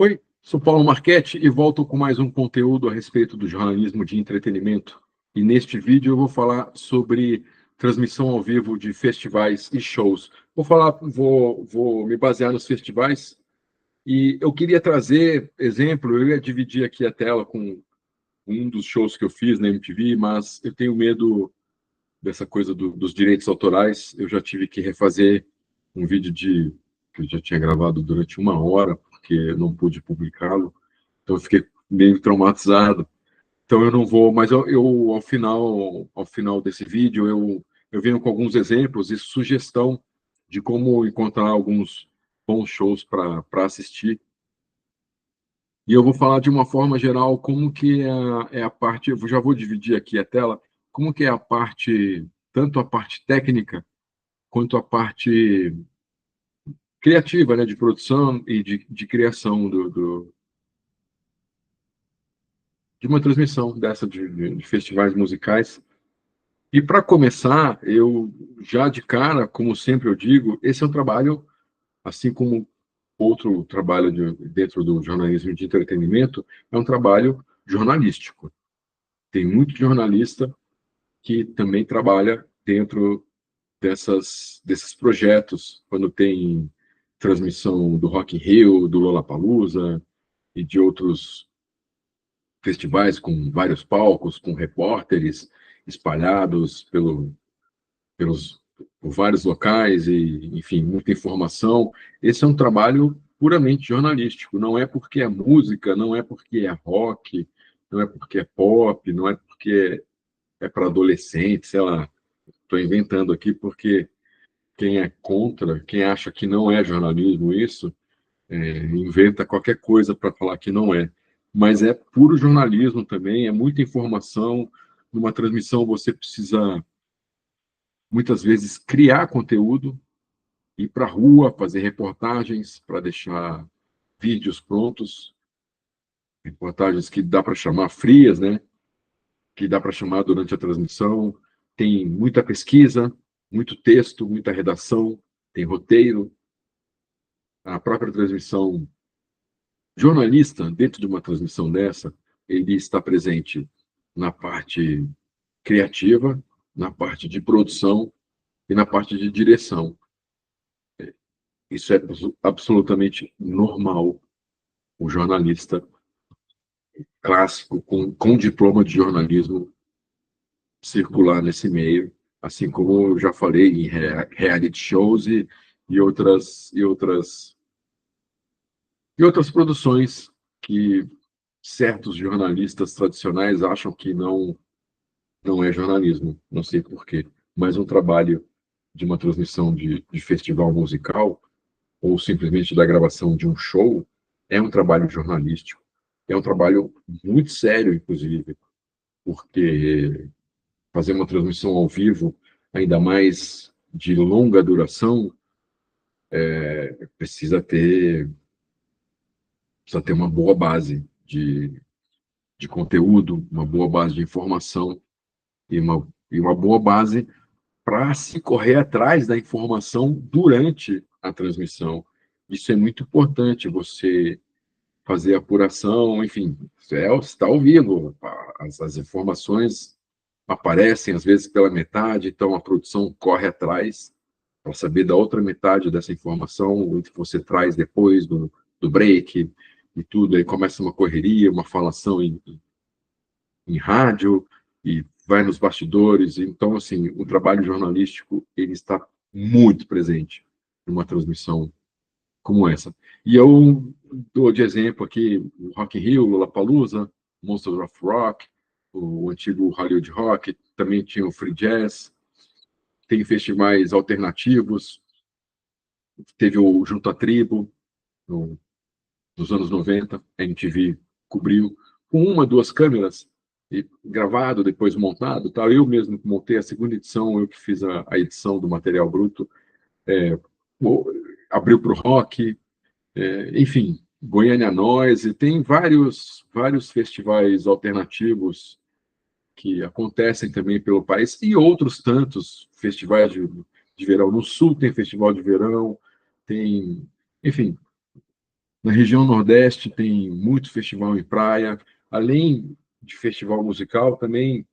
Oi, sou Paulo Marchetti e volto com mais um conteúdo a respeito do jornalismo de entretenimento. E neste vídeo eu vou falar sobre transmissão ao vivo de festivais e shows. Vou me basear nos festivais e eu queria trazer exemplo. Eu ia dividir aqui a tela com um dos shows que eu fiz na MTV, mas eu tenho medo dessa coisa dos direitos autorais. Eu já tive que refazer um vídeo que eu já tinha gravado durante uma hora, porque eu não pude publicá-lo. Então eu fiquei meio traumatizado. Então eu não vou, mas ao final desse vídeo eu venho com alguns exemplos e sugestão de como encontrar alguns bons shows para assistir. E eu vou falar de uma forma geral como que é a parte, eu já vou dividir aqui a tela, como que é a parte, tanto a parte técnica quanto a parte criativa, né, de produção e de criação de uma transmissão dessa de festivais musicais. E para começar, eu já de cara, como sempre eu digo, esse é um trabalho, assim como outro trabalho dentro do jornalismo de entretenimento, é um trabalho jornalístico. Tem muito jornalista que também trabalha dentro desses projetos, quando tem transmissão do Rock in Rio, do Lollapalooza e de outros festivais com vários palcos, com repórteres espalhados pelos, por vários locais e, enfim, muita informação. Esse é um trabalho puramente jornalístico. Não é porque é música, não é porque é rock, não é porque é pop, não é porque é para adolescente, sei lá. Estou inventando aqui porque quem é contra, quem acha que não é jornalismo isso, inventa qualquer coisa para falar que não é. Mas é puro jornalismo também, é muita informação. Numa transmissão você precisa, muitas vezes, criar conteúdo, ir para a rua, fazer reportagens para deixar vídeos prontos, reportagens que dá para chamar frias, né? Que dá para chamar durante a transmissão. Tem muita pesquisa, muito texto, muita redação, tem roteiro. A própria transmissão, jornalista, dentro de uma transmissão dessa, ele está presente na parte criativa, na parte de produção e na parte de direção. Isso é absolutamente normal. O jornalista clássico, com diploma de jornalismo, circular nesse meio, assim como eu já falei em reality shows e outras produções que certos jornalistas tradicionais acham que não é jornalismo, não sei por quê, mas um trabalho de uma transmissão de festival musical ou simplesmente da gravação de um show é um trabalho jornalístico, é um trabalho muito sério, inclusive, porque fazer uma transmissão ao vivo, ainda mais de longa duração, precisa ter, precisa ter uma boa base de conteúdo, uma boa base de informação e uma boa base para se correr atrás da informação durante a transmissão. Isso é muito importante, você fazer apuração, enfim, está ao vivo, as informações aparecem às vezes pela metade, então a produção corre atrás para saber da outra metade dessa informação, o que você traz depois do break e tudo, aí começa uma correria, uma falação em rádio e vai nos bastidores. Então, assim, o trabalho jornalístico ele está muito presente numa transmissão como essa. E eu dou de exemplo aqui o Rock in Rio, Lollapalooza, Monsters of Rock, o antigo Hollywood Rock, também tinha o Free Jazz, tem festivais alternativos, teve o Junto à Tribo, no, nos anos 90, a MTV cobriu com uma, duas câmeras, e gravado, depois montado, tal. Eu mesmo montei a segunda edição, eu que fiz a edição do material bruto, é, abriu para o rock, enfim, Goiânia Noise, tem vários festivais alternativos que acontecem também pelo país e outros tantos festivais de verão. No Sul tem festival de verão, tem, enfim, Na região Nordeste tem muito festival em praia, além de festival musical, eu também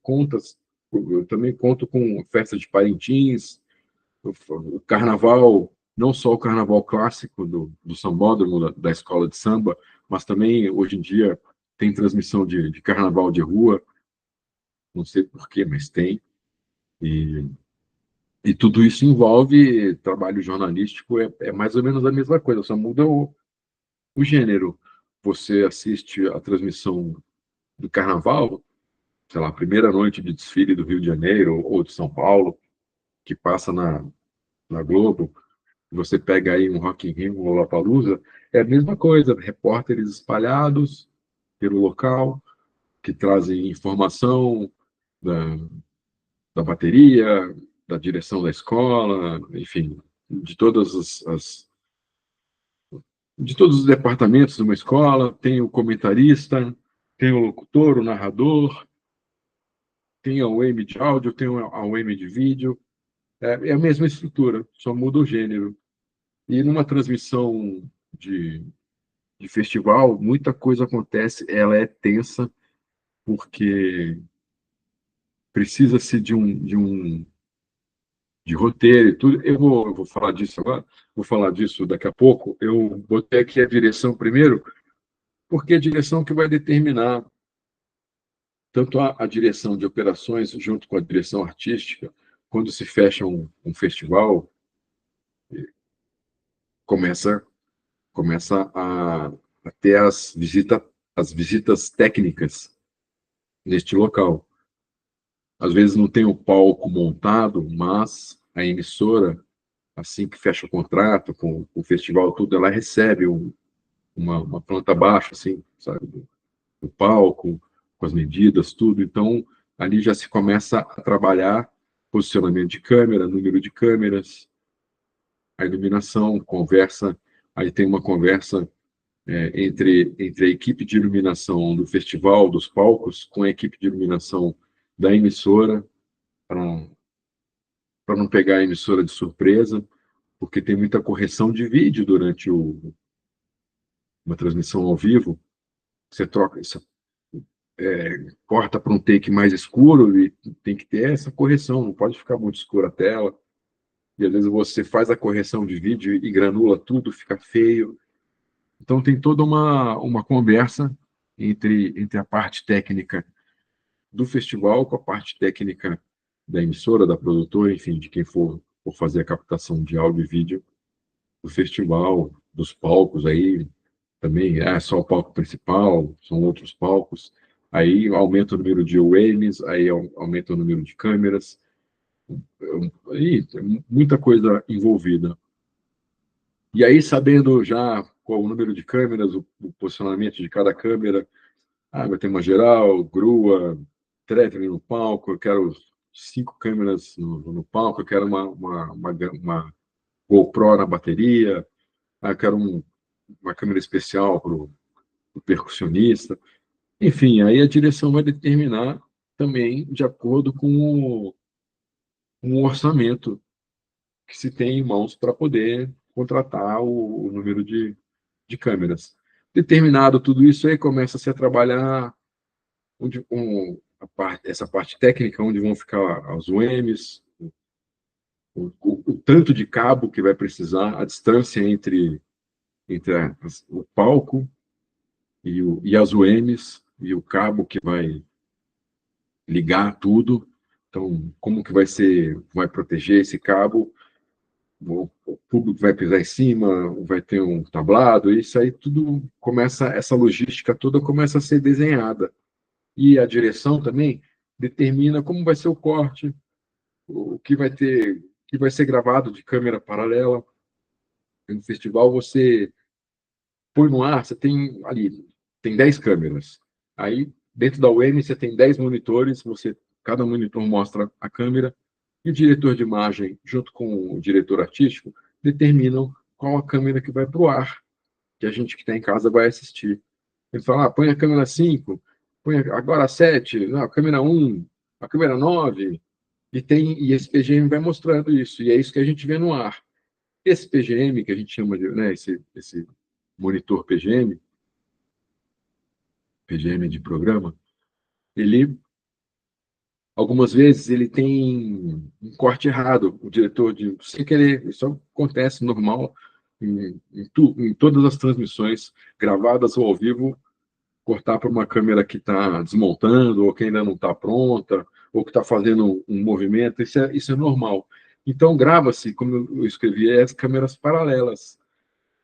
conto com festa de Parintins, o carnaval, não só o carnaval clássico do sambódromo, da escola de samba, mas também, hoje em dia, tem transmissão de carnaval de rua, não sei porquê, mas tem. E, e tudo isso envolve trabalho jornalístico, é mais ou menos a mesma coisa, só muda o gênero. Você assiste a transmissão do carnaval, sei lá, a primeira noite de desfile do Rio de Janeiro ou de São Paulo, que passa na Globo, você pega aí um Rock in Rio, um Lollapalooza, é a mesma coisa, repórteres espalhados pelo local, que trazem informação da, da bateria, da direção da escola, enfim, de de todos os departamentos de uma escola, tem o comentarista, tem o locutor, o narrador, tem a UEM de áudio, tem a UEM de vídeo, é a mesma estrutura, só muda o gênero. E numa transmissão de, de festival, muita coisa acontece, ela é tensa, porque precisa-se de roteiro e tudo. Eu vou falar disso agora, vou falar disso daqui a pouco. Eu botei aqui a direção primeiro, porque é a direção que vai determinar tanto a direção de operações junto com a direção artística. Quando se fecha um festival, começa a ter as visitas técnicas neste local. Às vezes não tem o palco montado, mas a emissora, assim que fecha o contrato com o festival, tudo, ela recebe uma planta baixa, assim, sabe, do palco, com as medidas, tudo. Então, ali já se começa a trabalhar posicionamento de câmera, número de câmeras, a iluminação, conversa. Aí tem uma conversa entre a equipe de iluminação do festival, dos palcos, com a equipe de iluminação da emissora, para não pegar a emissora de surpresa, porque tem muita correção de vídeo durante uma transmissão ao vivo. Você troca, você, corta para um take mais escuro e tem que ter essa correção, não pode ficar muito escura a tela. E às vezes você faz a correção de vídeo e granula tudo, fica feio. Então tem toda uma conversa entre a parte técnica do festival com a parte técnica da emissora, da produtora, enfim, de quem for fazer a captação de áudio e vídeo do festival, dos palcos aí, também é só o palco principal, são outros palcos. Aí aumenta o número de UEMs, aí aumenta o número de câmeras, aí tem muita coisa envolvida. E aí, sabendo já qual o número de câmeras, o posicionamento de cada câmera, vai ter uma geral, grua, tracking no palco, eu quero 5 câmeras no palco, eu quero uma GoPro na bateria, eu quero uma câmera especial para o percussionista. Enfim, aí a direção vai determinar também de acordo com o orçamento que se tem em mãos para poder contratar o número de câmeras. Determinado tudo isso aí, começa-se a trabalhar essa parte técnica, onde vão ficar as UMs, o tanto de cabo que vai precisar, a distância entre o palco e as UMs, e o cabo que vai ligar tudo. Então, como que vai proteger esse cabo? O público vai pisar em cima, vai ter um tablado, isso aí tudo começa, essa logística toda começa a ser desenhada. E a direção também determina como vai ser o corte, o que vai ser gravado de câmera paralela. No festival você põe no ar, você tem ali, tem 10 câmeras. Aí, dentro da UEM, você tem 10 monitores, cada monitor mostra a câmera, e o diretor de imagem, junto com o diretor artístico, determinam qual a câmera que vai para o ar, que a gente que está em casa vai assistir. Ele fala, põe a câmera 5, põe agora a 7, não, a câmera 1, a câmera 9, e esse PGM vai mostrando isso, e é isso que a gente vê no ar. Esse PGM, que a gente chama de, né, esse monitor PGM de programa, ele algumas vezes ele tem um corte errado, o diretor de sem querer, isso acontece normal em todas as transmissões gravadas ou ao vivo, cortar para uma câmera que está desmontando ou que ainda não está pronta ou que está fazendo um movimento, isso é normal. Então grava-se, como eu escrevi, as câmeras paralelas.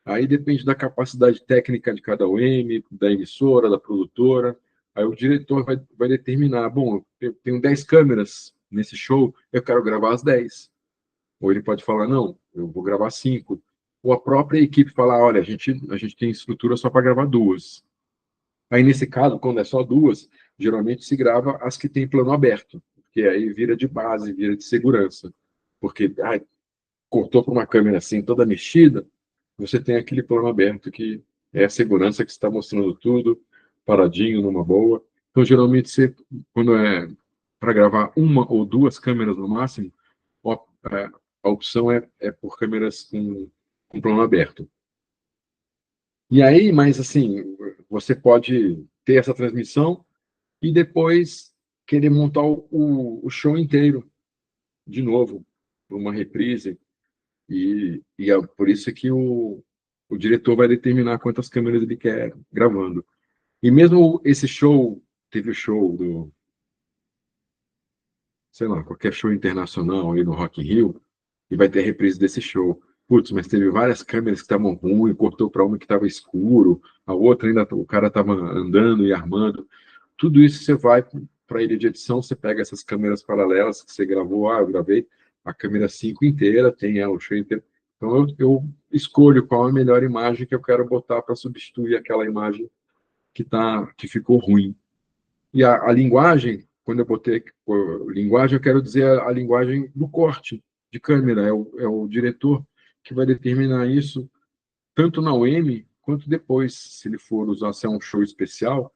Aí depende da capacidade técnica de cada OM, da emissora, da produtora. Aí o diretor vai determinar, bom, eu tenho 10 câmeras nesse show, eu quero gravar as 10. Ou ele pode falar, não, eu vou gravar 5. Ou a própria equipe falar, olha, a gente tem estrutura só para gravar 2. Aí nesse caso, quando é só 2, geralmente se grava as que tem plano aberto, porque aí vira de base, vira de segurança. Porque cortou para uma câmera assim, toda mexida, você tem aquele plano aberto que é a segurança que está mostrando tudo, paradinho, numa boa. Então, geralmente, quando é para gravar uma ou duas câmeras no máximo, a opção é por câmeras com plano aberto. E aí, mas assim, você pode ter essa transmissão e depois querer montar o show inteiro de novo, uma reprise. E é por isso que o diretor vai determinar quantas câmeras ele quer gravando. E mesmo esse show, teve o show do, sei lá, qualquer show internacional aí no Rock in Rio, e vai ter reprise desse show. Putz, mas teve várias câmeras que estavam ruins, cortou para uma que estava escuro, a outra ainda, o cara estava andando e armando. Tudo isso você vai para a ilha de edição, você pega essas câmeras paralelas que você gravou, eu gravei a câmera 5 inteira, tem ela, o show inteiro. Então eu escolho qual é a melhor imagem que eu quero botar para substituir aquela imagem que ficou ruim. E a linguagem, quando eu botei linguagem, eu quero dizer a linguagem do corte de câmera, é o diretor que vai determinar isso, tanto na UM quanto depois, se ele for usar, se é um show especial,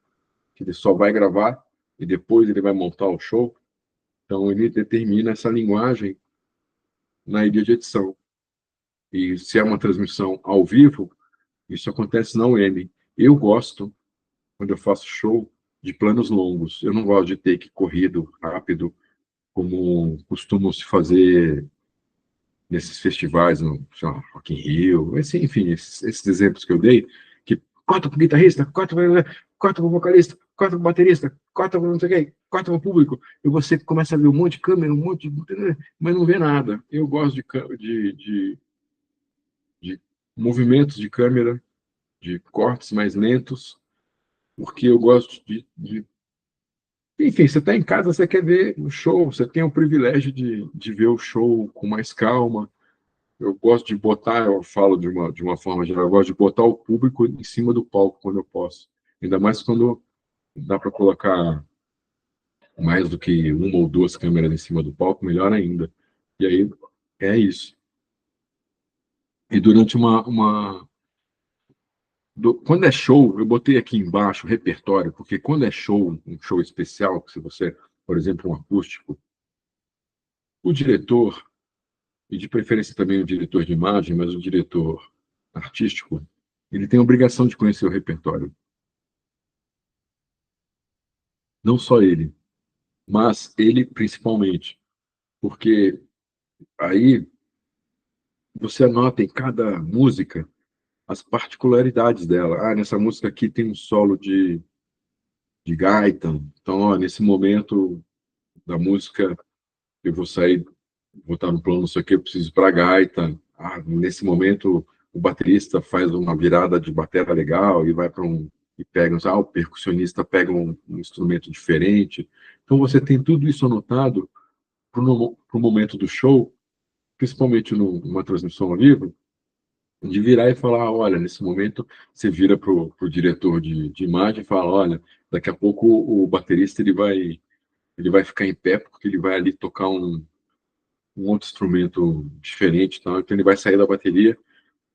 que ele só vai gravar e depois ele vai montar o show. Então, ele determina essa linguagem na ilha de edição. E se é uma transmissão ao vivo, isso acontece na UM. Eu gosto, quando eu faço show, de planos longos. Eu não gosto de take corrido, rápido, como costumam se fazer nesses festivais, no sei lá, Rock in Rio, enfim, esses exemplos que eu dei, que corta para o guitarrista, corta para o vocalista, corta para o baterista, corta para não sei o quê, corta para o público, e você começa a ver um monte de câmera, um monte de... mas não vê nada. Eu gosto de movimentos de câmera, de cortes mais lentos, porque eu gosto enfim, você está em casa, você quer ver o show, você tem o privilégio de ver o show com mais calma. Eu gosto de botar, eu falo de uma forma geral, eu gosto de botar o público em cima do palco quando eu posso. Ainda mais quando dá para colocar mais do que uma ou duas câmeras em cima do palco, melhor ainda. E aí é isso. E durante quando é show, eu botei aqui embaixo o repertório, porque quando é show, um show especial, se você, por exemplo, um acústico, o diretor, e de preferência também o diretor de imagem, mas o diretor artístico, ele tem a obrigação de conhecer o repertório. Não só ele, mas ele principalmente, porque aí você anota em cada música as particularidades dela. Nessa música aqui tem um solo de gaita, então, nesse momento da música eu vou sair, vou estar no plano, não sei o que, eu preciso ir para a gaita. Nesse momento o baterista faz uma virada de bateria legal e vai para e pega, o percussionista pega um instrumento diferente. Então você tem tudo isso anotado para o momento do show, principalmente numa transmissão ao vivo, de virar e falar, olha, nesse momento você vira para o diretor de imagem e fala, olha, daqui a pouco o baterista ele vai ficar em pé porque ele vai ali tocar um outro instrumento diferente, tá? Então ele vai sair da bateria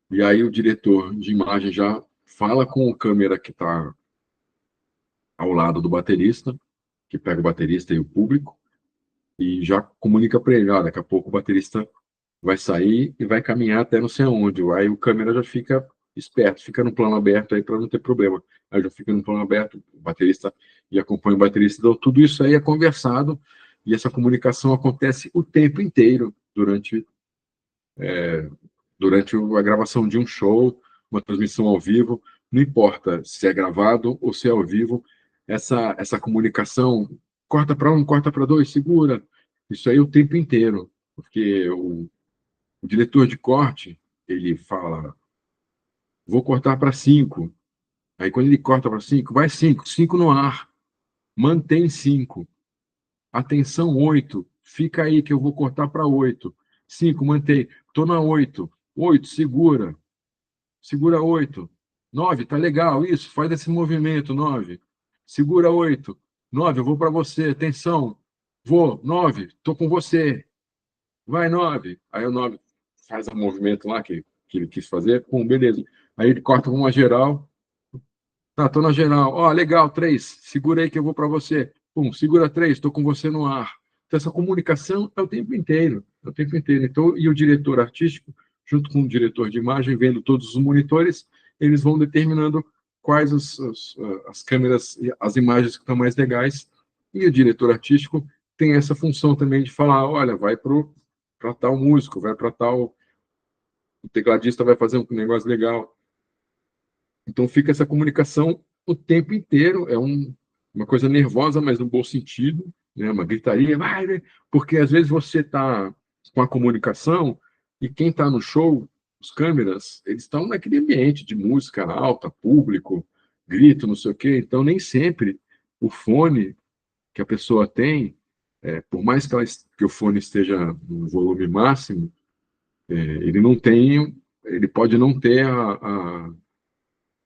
e aí o diretor de imagem já fala com o câmera que está ao lado do baterista, que pega o baterista e o público, e já comunica para ele, daqui a pouco o baterista vai sair e vai caminhar até não sei aonde. Aí o câmera já fica esperto, fica no plano aberto aí para não ter problema. Aí já fica no plano aberto, o baterista e acompanha o baterista. Então, tudo isso aí é conversado e essa comunicação acontece o tempo inteiro durante a gravação de um show, uma transmissão ao vivo, não importa se é gravado ou se é ao vivo, essa comunicação corta para um, corta para dois, segura, isso aí o tempo inteiro, porque o diretor de corte, ele fala, vou cortar para cinco, aí quando ele corta para cinco, vai cinco, cinco no ar, mantém cinco, atenção oito, fica aí que eu vou cortar para oito, cinco, mantém, tô na oito, oito, segura, segura 8. 9, tá legal, isso, faz esse movimento, 9. Segura 8. 9, eu vou para você, atenção. Vou, 9, tô com você. Vai, 9. Aí o 9 faz o movimento lá que ele quis fazer, pum, beleza. Aí ele corta uma geral. Tá, tô na geral. Ó, legal, 3. Segura aí que eu vou para você. Pum, segura 3, tô com você no ar. Então, essa comunicação é o tempo inteiro. É o tempo inteiro. Então, e o diretor artístico, junto com o diretor de imagem, vendo todos os monitores, eles vão determinando quais as câmeras, as imagens que estão mais legais. E o diretor artístico tem essa função também de falar: olha, vai para tal músico, vai para tal. O tecladista vai fazer um negócio legal. Então fica essa comunicação o tempo inteiro, uma coisa nervosa, mas no bom sentido, né? Uma gritaria, vai, porque às vezes você está com a comunicação e quem está no show, os câmeras, eles estão naquele ambiente de música alta, público, grito, não sei o quê, então nem sempre o fone que a pessoa tem, por mais que o fone esteja no volume máximo, ele não tem, ele pode não ter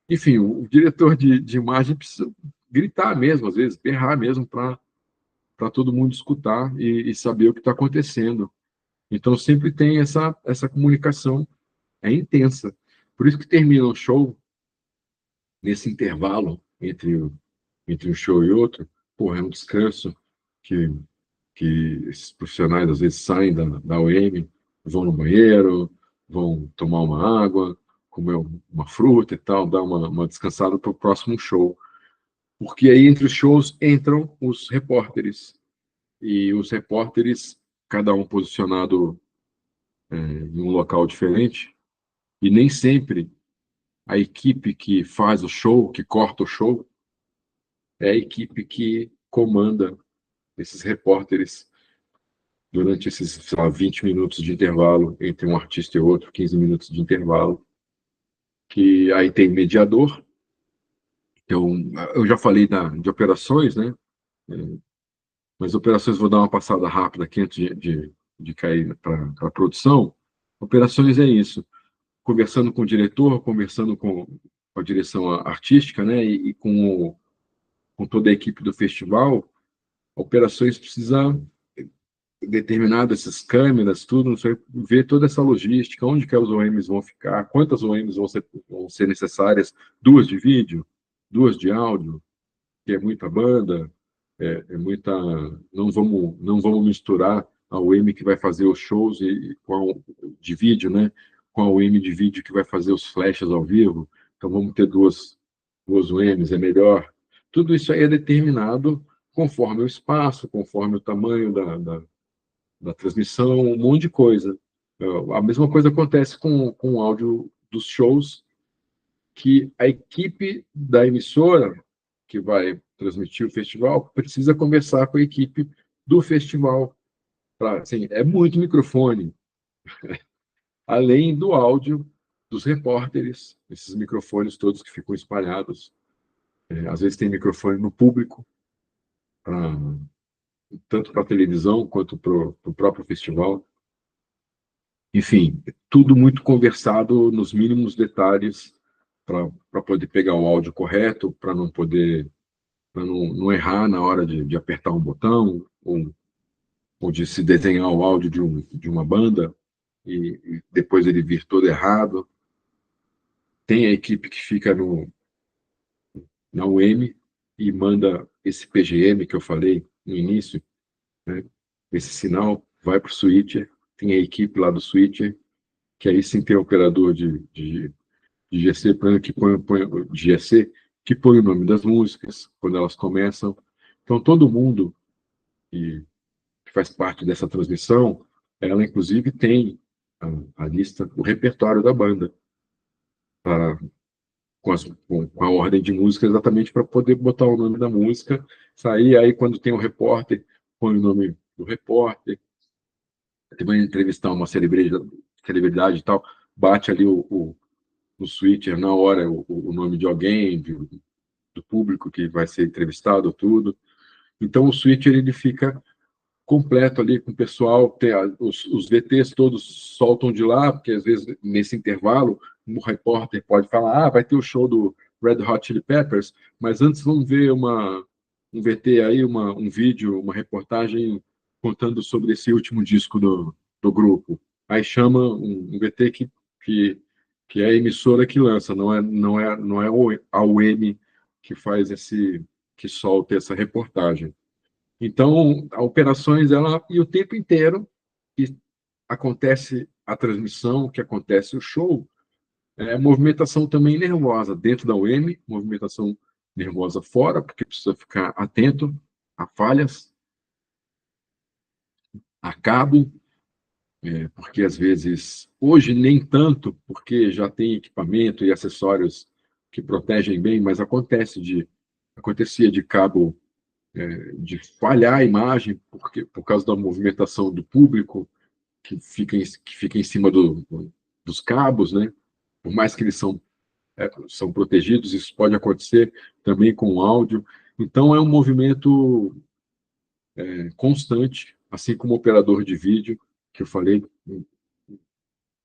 enfim, o diretor de imagem precisa gritar mesmo, às vezes, berrar mesmo, para todo mundo escutar e saber o que está acontecendo. Então, sempre tem essa comunicação, é intensa. Por isso que termina o show, nesse intervalo entre um show e outro, porra, é um descanso que, que esses profissionais às vezes saem da UEM, vão no banheiro, vão tomar uma água, comer uma fruta e tal, dar uma descansada para o próximo show. Porque aí entre os shows entram os repórteres. E os repórteres, cada um posicionado em um local diferente, e nem sempre a equipe que faz o show, que corta o show, é a equipe que comanda esses repórteres durante esses, sei lá, 20 minutos de intervalo entre um artista e outro, 15 minutos de intervalo, que aí tem mediador. Eu já falei de operações, né? Mas operações, vou dar uma passada rápida aqui antes de cair para a produção. Operações é isso, conversando com o diretor, conversando com a direção artística, né, e com toda a equipe do festival. Operações precisa determinar essas câmeras, tudo, não sei, ver toda essa logística, onde que as OMs vão ficar, quantas OMs vão ser necessárias, 2 de vídeo, 2 de áudio, que é muita banda, muita. Não vamos misturar a UEM que vai fazer os shows de vídeo, né? Com a UEM de vídeo que vai fazer os flashes ao vivo. Então vamos ter duas UEMs, é melhor. Tudo isso aí é determinado conforme o espaço, conforme o tamanho da transmissão, um monte de coisa. A mesma coisa acontece com o áudio dos shows, que a equipe da emissora que vai transmitir o festival precisa conversar com a equipe do festival. Assim, é muito microfone, além do áudio dos repórteres, esses microfones todos que ficam espalhados. Às vezes tem microfone no público, pra, tanto para a televisão quanto para o próprio festival. Enfim, tudo muito conversado nos mínimos detalhes para poder pegar o áudio correto, para não errar na hora de apertar um botão, ou de se desenhar o áudio de uma banda e depois ele vir todo errado. Tem a equipe que fica na UM e manda esse PGM que eu falei no início, né? Esse sinal vai para o switcher, tem a equipe lá do switcher, que aí sim tem operador de GC, GC, que põe o nome das músicas quando elas começam. Então, todo mundo que faz parte dessa transmissão, ela inclusive tem a lista, o repertório da banda, para com a ordem de música, exatamente para poder botar o nome da música, sair, aí quando tem um repórter, põe o nome do repórter, vai entrevistar uma celebridade e tal, bate ali o switcher na hora, o nome de alguém, do público que vai ser entrevistado, tudo. Então o switcher ele fica completo ali com o pessoal, tem os VTs todos soltam de lá, porque às vezes nesse intervalo um repórter pode falar, vai ter o show do Red Hot Chili Peppers, mas antes vamos ver um VT aí, um vídeo, uma reportagem contando sobre esse último disco do grupo. Aí chama um VT que, que é a emissora que lança, não é a UM que faz que solta essa reportagem. Então, a operações, ela, e o tempo inteiro que acontece a transmissão, que acontece o show, movimentação também nervosa dentro da UEM, movimentação nervosa fora, porque precisa ficar atento a falhas, a cabo, porque às vezes, hoje nem tanto, porque já tem equipamento e acessórios que protegem bem, mas acontecia de cabo de falhar a imagem por causa da movimentação do público que fica em cima dos cabos, né? Por mais que eles são protegidos, isso pode acontecer também com o áudio. Então é um movimento constante, assim como o operador de vídeo que eu falei,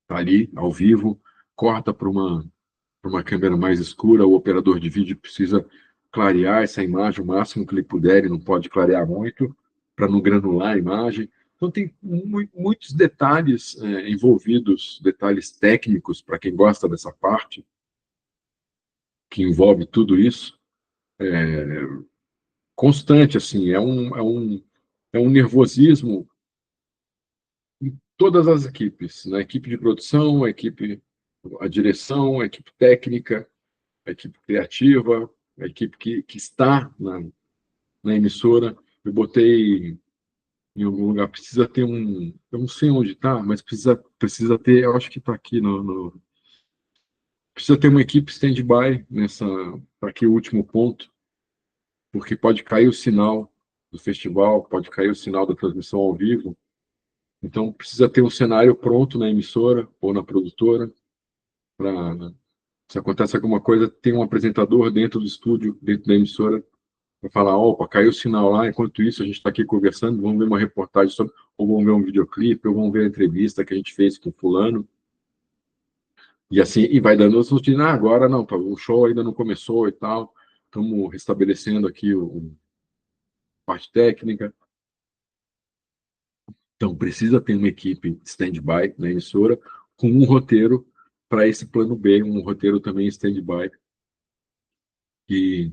está ali ao vivo, corta para uma câmera mais escura, o operador de vídeo precisa clarear essa imagem o máximo que ele puder, ele não pode clarear muito, para não granular a imagem. Então, tem muitos detalhes envolvidos, detalhes técnicos, para quem gosta dessa parte, que envolve tudo isso, constante, assim, é um nervosismo em todas as equipes, na equipe de produção, a direção, a equipe técnica, a equipe criativa, a equipe que está na emissora. Eu botei em algum lugar, precisa ter eu não sei onde está, mas precisa ter, eu acho que está aqui precisa ter uma equipe stand-by para aqui o último ponto, porque pode cair o sinal do festival, pode cair o sinal da transmissão ao vivo, então precisa ter um cenário pronto na emissora ou na produtora, para se acontece alguma coisa, tem um apresentador dentro do estúdio, dentro da emissora, para falar, opa, caiu o sinal lá, enquanto isso a gente está aqui conversando, vamos ver uma reportagem sobre, ou vamos ver um videoclipe, ou vamos ver a entrevista que a gente fez com fulano, e assim, e vai dando as rotinas, agora não, tá, o show ainda não começou e tal, estamos restabelecendo aqui a parte técnica, então precisa ter uma equipe stand-by na emissora, com um roteiro para esse plano B, um roteiro também stand-by, que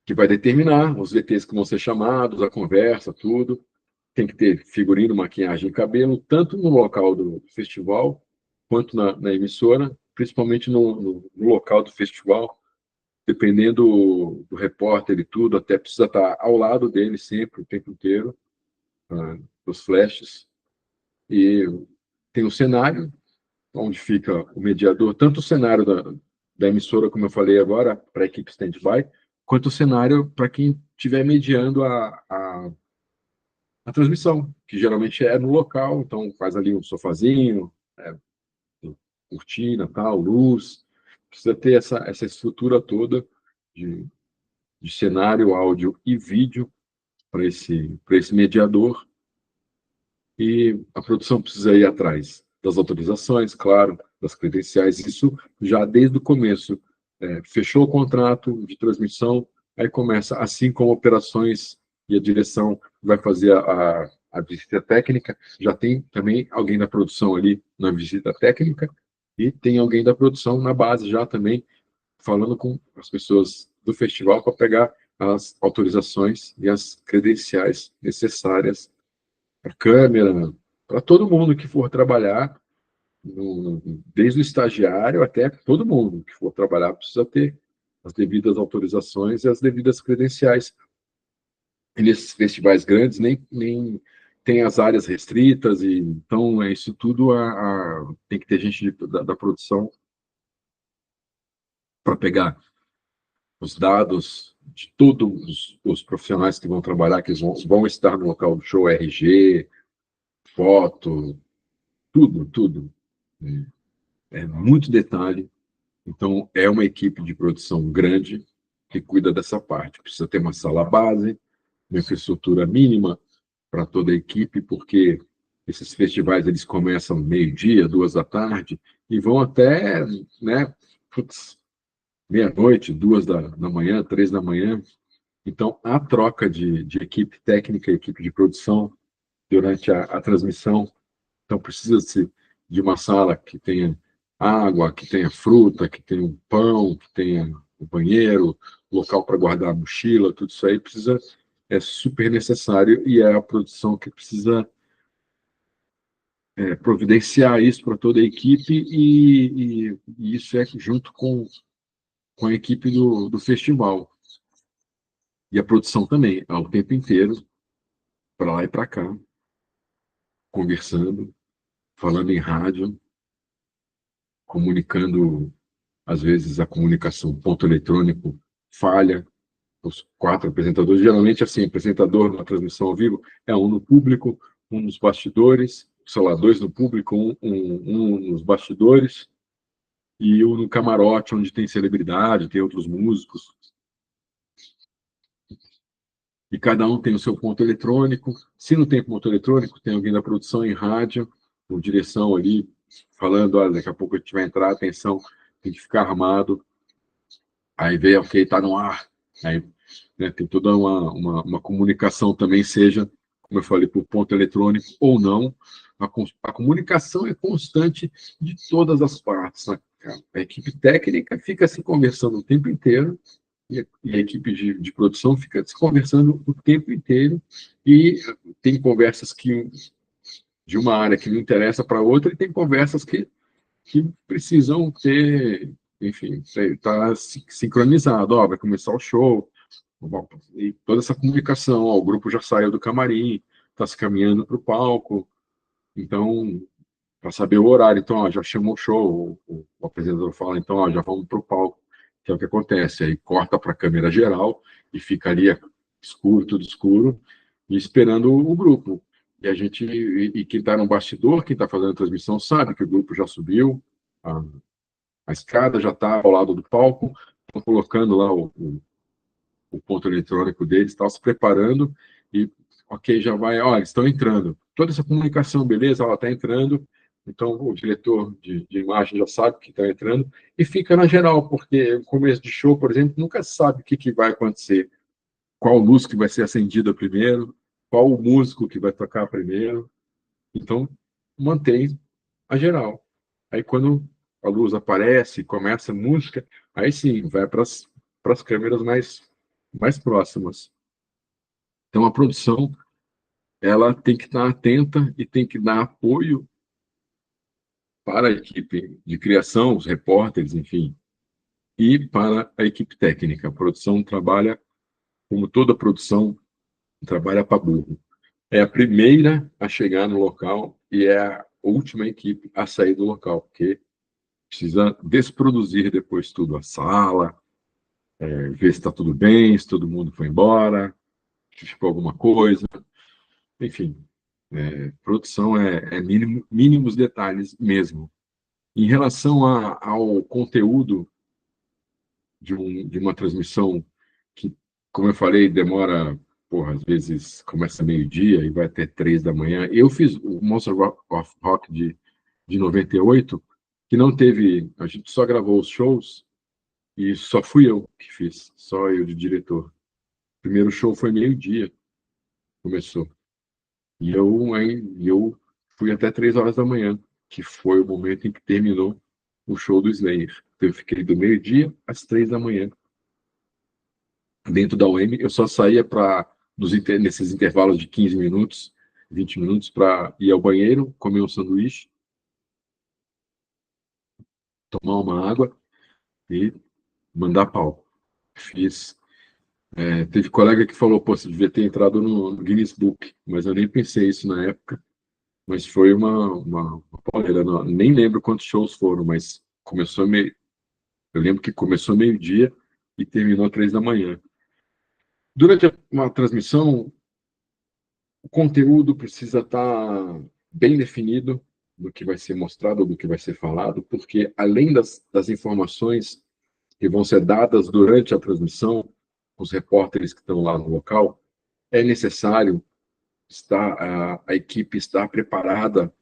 que vai determinar os VTs que vão ser chamados, a conversa, tudo. Tem que ter figurino, maquiagem e cabelo, tanto no local do festival, quanto na emissora, principalmente no local do festival, dependendo do repórter e tudo, até precisa estar ao lado dele sempre, o tempo inteiro, os flashes. E tem o cenário, onde fica o mediador, tanto o cenário da emissora, como eu falei agora, para a equipe stand-by, quanto o cenário para quem estiver mediando a transmissão, que geralmente é no local, então faz ali um sofazinho, cortina, tal, luz, precisa ter essa estrutura toda de, de cenário, áudio e vídeo para esse mediador, e a produção precisa ir atrás das autorizações, claro, das credenciais, isso já desde o começo. Fechou o contrato de transmissão, aí começa, assim como operações e a direção vai fazer a visita técnica, já tem também alguém da produção ali na visita técnica, e tem alguém da produção na base já também, falando com as pessoas do festival para pegar as autorizações e as credenciais necessárias para câmera, para todo mundo que for trabalhar, desde o estagiário até todo mundo que for trabalhar precisa ter as devidas autorizações e as devidas credenciais. E nesses festivais grandes nem tem as áreas restritas, e então é isso tudo tem que ter gente da produção para pegar os dados de todos os profissionais que vão trabalhar, que vão estar no local do show, RG, foto, tudo. É muito detalhe. Então, é uma equipe de produção grande que cuida dessa parte. Precisa ter uma sala base, uma infraestrutura mínima para toda a equipe, porque esses festivais eles começam meio-dia, 2 da tarde, e vão até, né, meia-noite, 2 da manhã, 3 da manhã. Então, a troca de equipe técnica e equipe de produção durante a transmissão. Então, precisa-se de uma sala que tenha água, que tenha fruta, que tenha um pão, que tenha o banheiro, local para guardar a mochila, tudo isso aí é super necessário, e é a produção que precisa providenciar isso para toda a equipe, e isso é junto com a equipe do festival. E a produção também, ao tempo inteiro, para lá e para cá, conversando, falando em rádio, comunicando. Às vezes a comunicação, ponto eletrônico, falha. Os 4 apresentadores, geralmente assim, apresentador na transmissão ao vivo é um no público, um nos bastidores, sei lá, 2 no público, um nos bastidores, e um no camarote, onde tem celebridade, tem outros músicos, e cada um tem o seu ponto eletrônico. Se não tem ponto eletrônico, tem alguém da produção em rádio, com direção ali, falando, olha, daqui a pouco a gente vai entrar, atenção, tem que ficar armado. Aí vê, ok, está no ar. Aí, né, tem toda uma comunicação também, seja, como eu falei, por ponto eletrônico ou não. A comunicação é constante de todas as partes, né? A equipe técnica fica se conversando o tempo inteiro, e a equipe de produção fica se conversando o tempo inteiro, e tem conversas de uma área que não interessa para outra, e tem conversas que precisam ter, enfim, está sincronizado. Ó, vai começar o show, e toda essa comunicação. Ó, o grupo já saiu do camarim, está se caminhando para o palco, então, para saber o horário. Então, ó, já chamou o show, o apresentador fala, então, ó, já vamos para o palco, que é o que acontece. Aí corta para a câmera geral e fica ali escuro, tudo escuro, e esperando o grupo. E a gente, e quem está no bastidor, quem está fazendo a transmissão, sabe que o grupo já subiu, a, a escada já está ao lado do palco, estão colocando lá o ponto eletrônico deles, estão se preparando, e, ok, já vai, olha, eles estão entrando. Toda essa comunicação, beleza, ela está entrando, então o diretor de imagem já sabe que está entrando, e fica na geral, porque no começo de show, por exemplo, nunca sabe o que vai acontecer, qual luz que vai ser acendida primeiro, qual o músico que vai tocar primeiro, então mantém a geral. Aí quando a luz aparece, começa a música, aí sim, vai para as câmeras mais próximas. Então a produção, ela tem que estar atenta e tem que dar apoio para a equipe de criação, os repórteres, enfim, e para a equipe técnica. A produção trabalha, como toda produção, trabalha para burro. É a primeira a chegar no local e é a última equipe a sair do local, porque precisa desproduzir depois tudo, a sala, ver se está tudo bem, se todo mundo foi embora, se ficou alguma coisa, enfim. Produção é mínimos detalhes mesmo. Em relação ao conteúdo de uma transmissão que, como eu falei, demora, porra, às vezes começa meio-dia e vai até 3 da manhã. Eu fiz o Monster of Rock de 98, que não teve, a gente só gravou os shows e só fui eu que fiz, só eu de diretor. O primeiro show foi meio-dia, começou. E eu fui até 3 horas da manhã, que foi o momento em que terminou o show do Slayer. Então, eu fiquei do meio-dia às 3 da manhã dentro da UEM. Eu só saía nesses intervalos de 15 minutos, 20 minutos, para ir ao banheiro, comer um sanduíche tomar uma água e mandar pau. Fiz. Teve colega que falou, pô, você devia ter entrado no Guinness Book, mas eu nem pensei isso na época. Mas foi uma pauleira. Nem lembro quantos shows foram, mas eu lembro que começou meio-dia e terminou 3 da manhã. Durante uma transmissão, o conteúdo precisa estar bem definido do que vai ser mostrado, do que vai ser falado, porque além das informações que vão ser dadas durante a transmissão, os repórteres que estão lá no local, é necessário a equipe estar preparada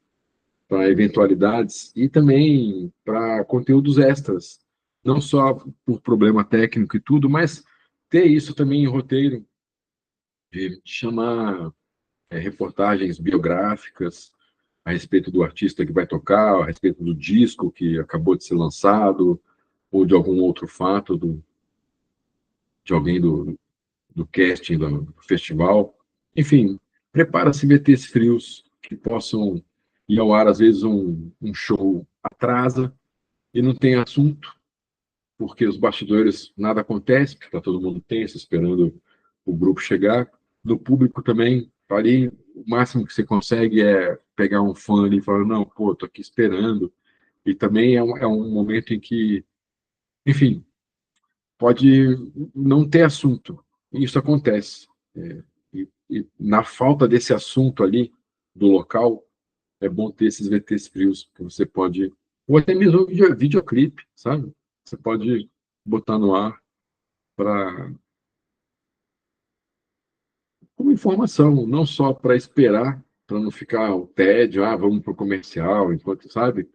para eventualidades e também para conteúdos extras, não só por problema técnico e tudo, mas ter isso também em roteiro, de chamar reportagens biográficas a respeito do artista que vai tocar, a respeito do disco que acabou de ser lançado, ou de algum outro fato de alguém do casting do festival. Enfim, prepara-se VTs frios que possam ir ao ar. Às vezes um show atrasa e não tem assunto, porque os bastidores nada acontece, porque está todo mundo tenso, esperando o grupo chegar. No público também, ali, o máximo que você consegue é pegar um fã ali e falar, não, pô, tô aqui esperando. E também é um momento em que, enfim, pode não ter assunto. Isso acontece. E na falta desse assunto ali, do local, é bom ter esses VTs frios, que você pode. Ou até mesmo videoclipe, sabe? Você pode botar no ar para como informação, não só para esperar, para não ficar o tédio, vamos para o comercial, enquanto, sabe?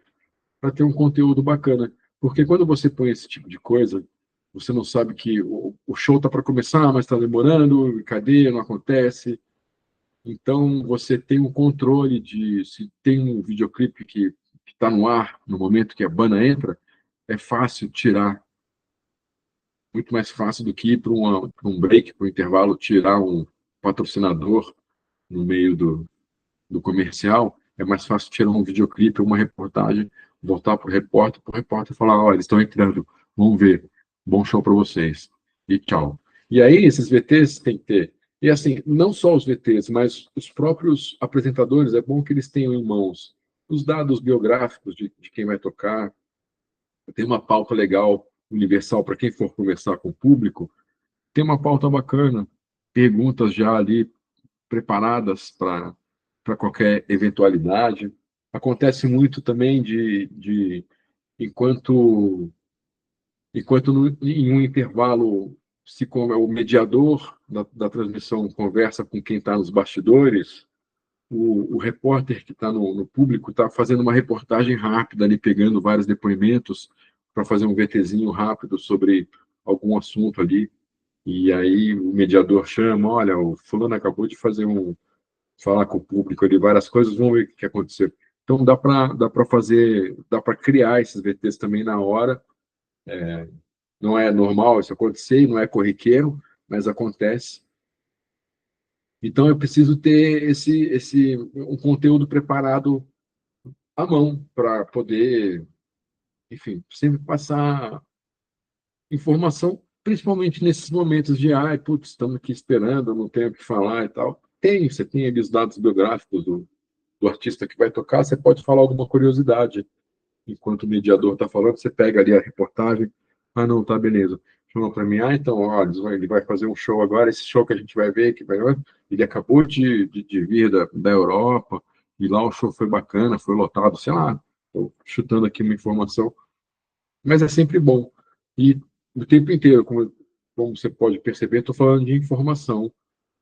Para ter um conteúdo bacana. Porque quando você põe esse tipo de coisa, você não sabe que o show está para começar, mas está demorando, cadê? Não acontece. Então, você tem um controle de se tem um videoclipe que está no ar no momento que a banda entra, é fácil tirar, muito mais fácil do que ir para um break, para um intervalo, tirar um patrocinador no meio do comercial. É mais fácil tirar um videoclipe, uma reportagem, voltar para o repórter falar: olha, eles estão entrando, vamos ver, bom show para vocês, e tchau. E aí, esses VTs tem que ter. E assim, não só os VTs, mas os próprios apresentadores, é bom que eles tenham em mãos os dados biográficos de quem vai tocar, tem uma pauta legal, universal, para quem for conversar com o público, tem uma pauta bacana, perguntas já ali preparadas para qualquer eventualidade. Acontece muito também de enquanto em um intervalo o mediador da transmissão conversa com quem está nos bastidores, o repórter que está no público está fazendo uma reportagem rápida ali, pegando vários depoimentos para fazer um VTzinho rápido sobre algum assunto ali. E aí o mediador chama, olha, o fulano acabou de falar com o público ali várias coisas, vamos ver o que aconteceu. Então dá para fazer, dá para criar esses VTs também na hora. Não é normal isso acontecer, não é corriqueiro, mas acontece. Então eu preciso ter esse um conteúdo preparado à mão para poder, enfim, sempre passar informação, principalmente nesses momentos de, ai, putz, estamos aqui esperando, não tenho o que falar e tal. Você tem ali os dados biográficos do artista que vai tocar, você pode falar alguma curiosidade. Enquanto o mediador está falando, você pega ali a reportagem, não, tá, beleza. Chama para mim, então, olha, ele vai fazer um show agora, esse show que a gente vai ver, ele acabou de vir da Europa, e lá o show foi bacana, foi lotado, sei lá, estou chutando aqui uma informação, mas é sempre bom. E o tempo inteiro, como você pode perceber, estou falando de informação,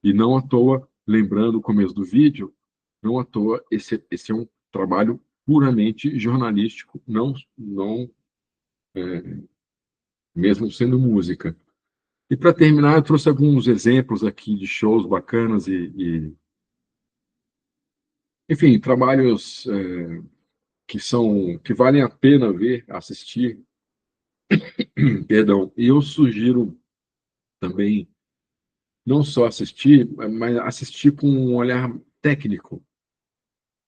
e não à toa, lembrando o começo do vídeo, não à toa, esse é um trabalho puramente jornalístico, não mesmo sendo música. E para terminar, eu trouxe alguns exemplos aqui de shows bacanas enfim, trabalhos que valem a pena ver, assistir, perdão. E eu sugiro também não só assistir, mas assistir com um olhar técnico,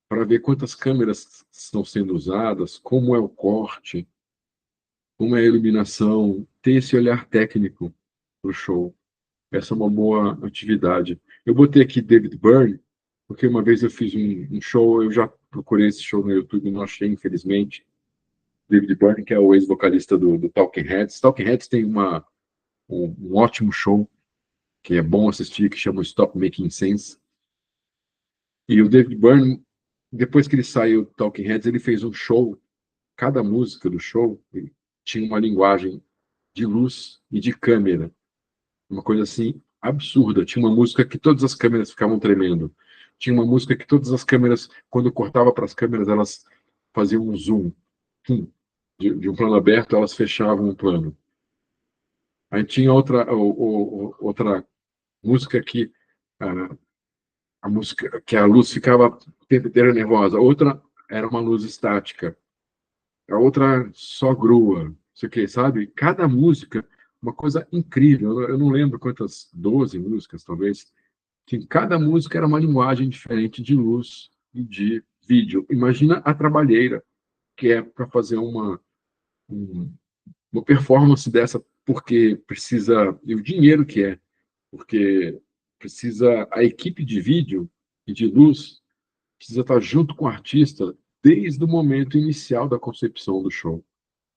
para ver quantas câmeras estão sendo usadas, como é o corte, como é a iluminação, ter esse olhar técnico para o show. Essa é uma boa atividade. Eu botei aqui David Byrne, porque uma vez eu fiz um show, eu já procurei esse show no YouTube, não achei, infelizmente. David Byrne, que é o ex-vocalista do Talking Heads. Talking Heads tem um ótimo show, que é bom assistir, que chama Stop Making Sense. E o David Byrne, depois que ele saiu do Talking Heads, ele fez um show. Cada música do show tinha uma linguagem de luz e de câmera. Uma coisa assim absurda. Tinha uma música que todas as câmeras ficavam tremendo. Tinha uma música que todas as câmeras, quando eu cortava para as câmeras, elas faziam um zoom. De um plano aberto, elas fechavam um plano. Aí tinha outra música que a música que a luz ficava o tempo inteiro nervosa. Outra era uma luz estática. A outra só grua. Isso aqui, sabe? Cada música, uma coisa incrível. Eu não lembro quantas, 12 músicas, talvez. Que cada música era uma linguagem diferente de luz e de vídeo. Imagina a trabalheira que é para fazer uma performance dessa, porque precisa, e o dinheiro que é, porque precisa, a equipe de vídeo e de luz precisa estar junto com o artista desde o momento inicial da concepção do show,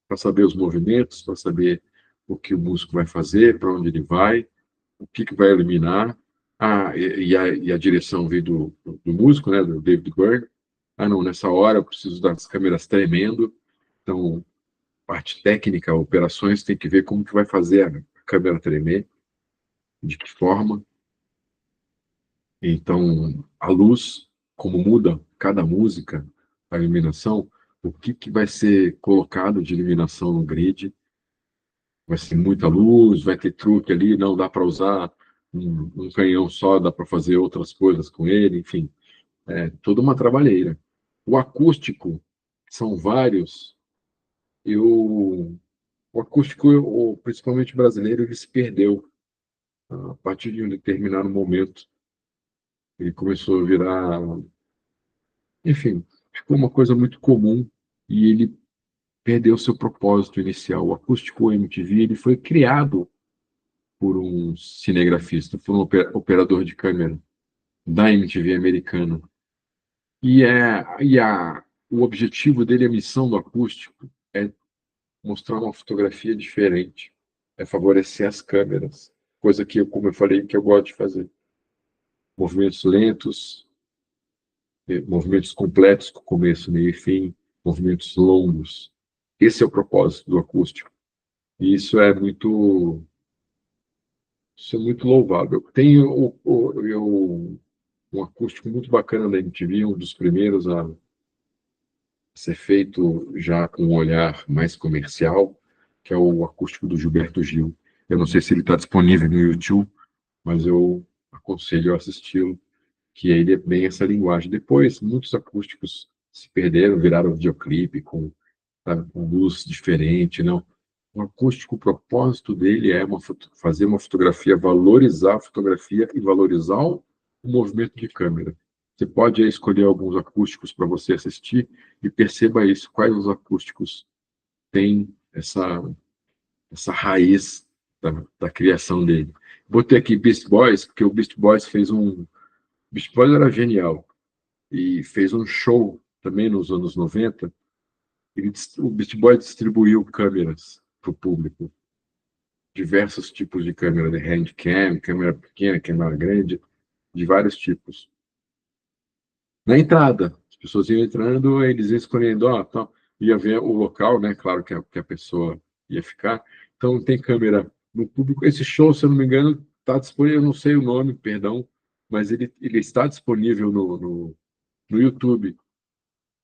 para saber os movimentos, para saber o que o músico vai fazer, para onde ele vai, o que vai iluminar. E a direção veio do músico, né, do David Byrne. Não, nessa hora eu preciso das câmeras tremendo. Então, parte técnica, operações, tem que ver como que vai fazer a câmera tremer, de que forma. Então, a luz, como muda cada música, a iluminação, o que vai ser colocado de iluminação no grid, vai ser muita luz, vai ter truque ali, não dá para usar um canhão só, dá para fazer outras coisas com ele, enfim, é toda uma trabalheira. O acústico, são vários, o acústico, principalmente brasileiro, ele se perdeu a partir de um determinado momento. Ele começou a virar, enfim, ficou uma coisa muito comum e ele perdeu seu propósito inicial. O acústico MTV ele foi criado por um cinegrafista, por um operador de câmera da MTV americana. O objetivo dele, a missão do acústico, é mostrar uma fotografia diferente, é favorecer as câmeras, coisa que, como eu falei, que eu gosto de fazer. Movimentos lentos, movimentos completos, com começo, meio e fim, movimentos longos. Esse é o propósito do acústico. E isso é muito louvável. Tem um acústico muito bacana da MTV, um dos primeiros a ser feito já com um olhar mais comercial, que é o acústico do Gilberto Gil. Eu não sei se ele está disponível no YouTube, mas eu aconselho a assisti-lo, que ele é bem essa linguagem. Depois, muitos acústicos se perderam, viraram videoclipe com, sabe, com luz diferente, não. O acústico, o propósito dele é fazer uma fotografia, valorizar a fotografia e valorizar o movimento de câmera. Você pode escolher alguns acústicos para você assistir e perceba isso, quais os acústicos têm essa raiz da criação dele. Botei aqui Beast Boys, porque o Beast Boys fez Beast Boys era genial e fez um show também nos anos 90. O Beast Boys distribuiu câmeras para o público, diversos tipos de câmera, de handcam, câmera pequena, câmera grande, de vários tipos. Na entrada, as pessoas iam entrando, eles iam escolhendo, ia ver o local, né? Claro que a pessoa ia ficar. Então tem câmera no público. Esse show, se eu não me engano, está disponível, eu não sei o nome, perdão, mas ele está disponível no YouTube.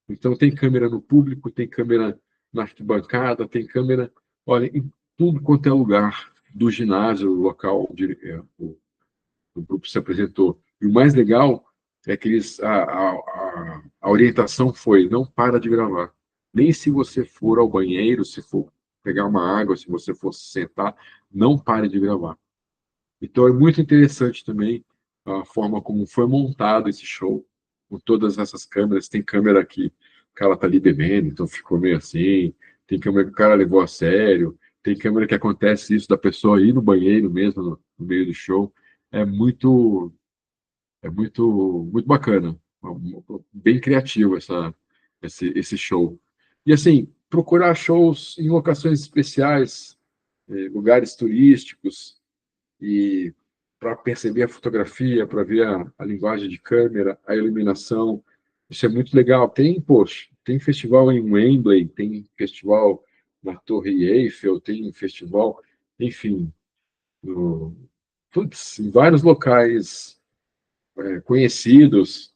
Então tem câmera no público, tem câmera na arquibancada, tem câmera, olha, em tudo quanto é lugar do ginásio, o local onde o grupo se apresentou. E o mais legal é que a orientação foi: não para de gravar. Nem se você for ao banheiro, se for pegar uma água, se você for se sentar, não pare de gravar. Então é muito interessante também a forma como foi montado esse show, com todas essas câmeras. Tem câmera que o cara tá ali bebendo, então ficou meio assim. tem câmera que o cara levou a sério, tem câmera que acontece isso da pessoa ir no banheiro mesmo, no meio do show. É muito, muito bacana. Bem criativo esse show. E assim, procurar shows em locações especiais, lugares turísticos, e para perceber a fotografia, para ver a linguagem de câmera, a iluminação, isso é muito legal. Poxa, tem festival em Wembley, tem festival na Torre Eiffel, tem festival, enfim, no, putz, em vários locais conhecidos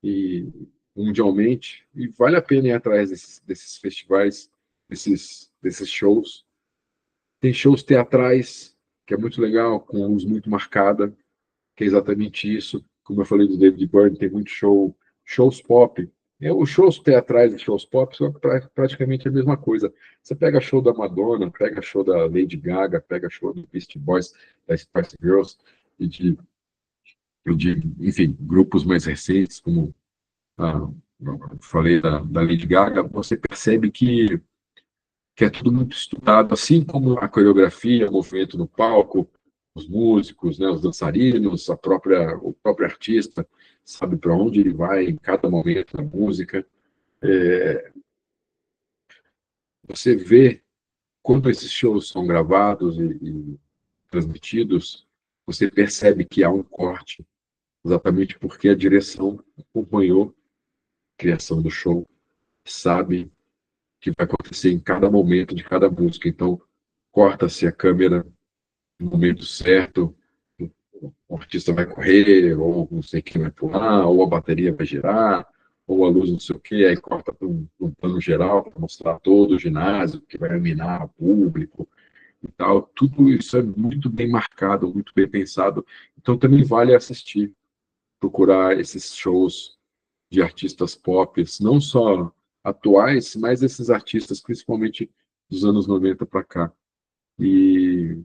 e mundialmente, e vale a pena ir atrás desses festivais, desses shows. Tem shows teatrais, que é muito legal, com luz muito marcada, que é exatamente isso. Como eu falei do David Byrne, tem muito shows pop. Os shows teatrais e shows pop são praticamente a mesma coisa. Você pega show da Madonna, pega show da Lady Gaga, pega show do Beastie Boys, da Spice Girls, e enfim, grupos mais recentes, como eu falei da Lady Gaga, você percebe que é tudo muito estudado, assim como a coreografia, o movimento no palco, os músicos, né, os dançarinos, o próprio artista sabe para onde ele vai em cada momento da música. Você vê quando esses shows são gravados e transmitidos, você percebe que há um corte, exatamente porque a direção acompanhou a criação do show, sabe o que vai acontecer em cada momento de cada música. Então, corta-se a câmera no momento certo, o artista vai correr, ou não sei quem vai pular, ou a bateria vai girar, ou a luz não sei o quê, aí corta para um plano geral para mostrar todo o ginásio, que vai iluminar o público e tal. Tudo isso é muito bem marcado, muito bem pensado. Então também vale assistir, procurar esses shows de artistas pop, não só atuais, mas esses artistas, principalmente dos anos 90 para cá. E,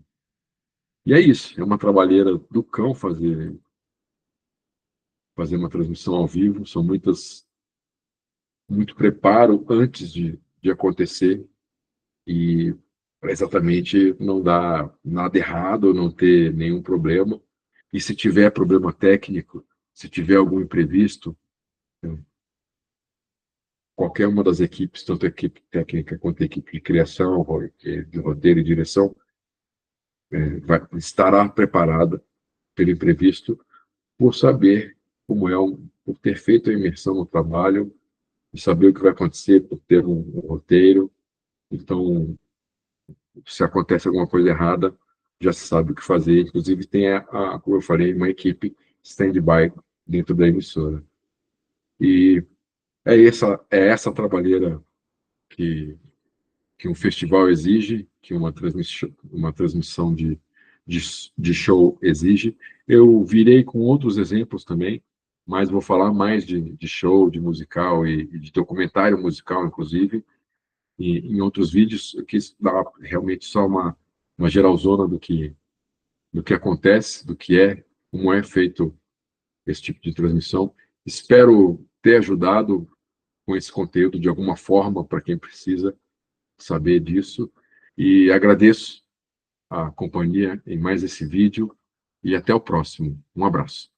e é isso, é uma trabalheira do cão fazer uma transmissão ao vivo, são muito preparo antes de acontecer e para exatamente não dar nada errado, não ter nenhum problema. E se tiver problema técnico, se tiver algum imprevisto, qualquer uma das equipes, tanto a equipe técnica quanto a equipe de criação, de roteiro e direção, estará preparada pelo imprevisto por saber como por ter feito a imersão no trabalho e saber o que vai acontecer, por ter um roteiro. Então, se acontece alguma coisa errada, já se sabe o que fazer. Inclusive, tem, como eu falei, uma equipe stand-by dentro da emissora. E é essa trabalheira que, que um festival exige, que uma transmissão de, de show exige. Eu virei com outros exemplos também, mas vou falar mais de show, de musical e de documentário musical, inclusive, e em outros vídeos. Eu quis dar realmente só uma geralzona do que acontece, como é feito esse tipo de transmissão. Espero ter ajudado com esse conteúdo de alguma forma para quem precisa saber disso. E agradeço a companhia em mais esse vídeo e até o próximo. Um abraço.